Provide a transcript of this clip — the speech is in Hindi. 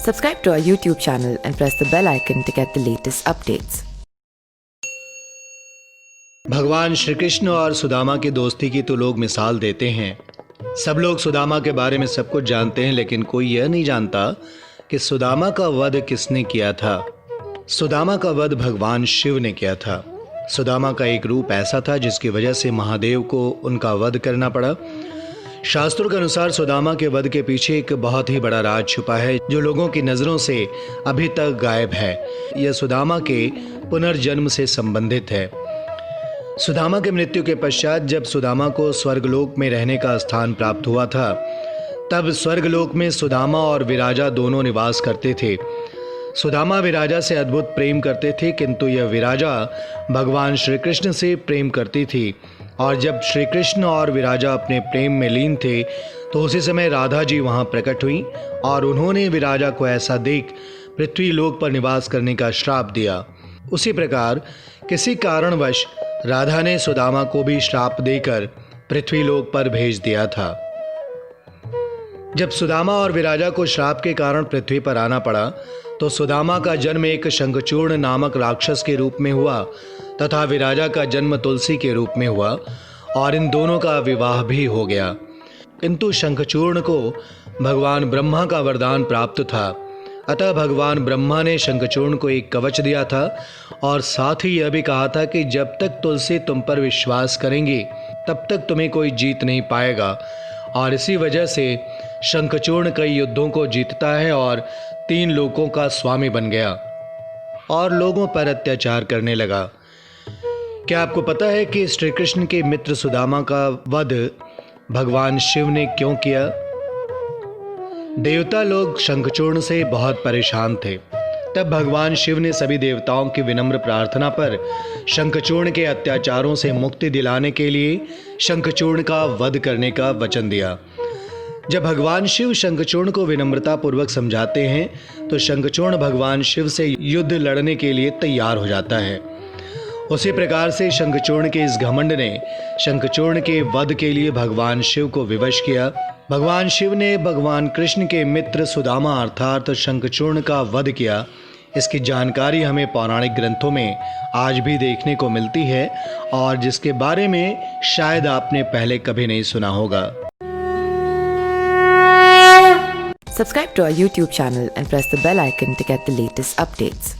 Subscribe to our YouTube channel and press the bell icon to get the latest updates. भगवान श्री कृष्ण और सुदामा की दोस्ती की तो लोग मिसाल देते हैं। सब लोग सुदामा के बारे में सब कुछ जानते हैं, लेकिन कोई यह नहीं जानता कि सुदामा का वध किसने किया था। सुदामा का वध भगवान शिव ने किया था। सुदामा का एक रूप ऐसा था जिसकी वजह से महादेव को उनका वध करना पड़ा। शास्त्रों के अनुसार सुदामा के वध के पीछे एक बहुत ही बड़ा राज छुपा है जो लोगों की नज़रों से अभी तक गायब है। यह सुदामा के पुनर्जन्म से संबंधित है। सुदामा के मृत्यु के पश्चात जब सुदामा को स्वर्गलोक में रहने का स्थान प्राप्त हुआ था, तब स्वर्गलोक में सुदामा और विराजा दोनों निवास करते थे। सुदामा विराजा से अद्भुत प्रेम करते थे, किंतु यह विराजा भगवान श्री कृष्ण से प्रेम करती थी। और जब श्री कृष्ण और विराजा अपने प्रेम में लीन थे, तो उसी समय राधा जी वहाँ प्रकट हुई और उन्होंने विराजा को ऐसा देख पृथ्वी लोक पर निवास करने का श्राप दिया। उसी प्रकार किसी कारणवश राधा ने सुदामा को भी श्राप देकर पृथ्वी लोक पर भेज दिया था। जब सुदामा और विराजा को श्राप के कारण पृथ्वी पर आना पड़ा, तो सुदामा का जन्म एक शंखचूर्ण नामक राक्षस के रूप में हुआ तथा विराजा का जन्म तुलसी के रूप में हुआ और इन दोनों का विवाह भी हो गया। किंतु शंखचूर्ण को भगवान ब्रह्मा का वरदान प्राप्त था, अतः भगवान ब्रह्मा ने शंखचूर्ण को एक कवच दिया था और साथ ही यह भी कहा था कि जब तक तुलसी तुम पर विश्वास करेंगी तब तक तुम्हें कोई जीत नहीं पाएगा। और इसी वजह से शंखचूर्ण कई युद्धों को जीतता है और 3 लोकों का स्वामी बन गया और लोगों पर अत्याचार करने लगा। क्या आपको पता है कि श्री कृष्ण के मित्र सुदामा का वध भगवान शिव ने क्यों किया? देवता लोग शंखचूर्ण से बहुत परेशान थे। तब भगवान शिव ने सभी देवताओं की विनम्र प्रार्थना पर शंखचूर्ण के अत्याचारों से मुक्ति दिलाने के लिए शंखचूर्ण का वध करने का वचन दिया। जब भगवान शिव शंखचूर्ण को विनम्रता पूर्वक समझाते हैं, तो शंखचूर्ण भगवान शिव से युद्ध लड़ने के लिए तैयार हो जाता है। उसी प्रकार से शंखचूर्ण के इस घमंड ने शंखचूर्ण के वध के लिए भगवान शिव को विवश किया। भगवान शिव ने भगवान कृष्ण के मित्र सुदामा अर्थात शंखचूर्ण का वध किया। इसकी जानकारी हमें पौराणिक ग्रंथों में आज भी देखने को मिलती है और जिसके बारे में शायद आपने पहले कभी नहीं सुना होगा। Subscribe to our YouTube channel and press the bell icon to get the latest updates.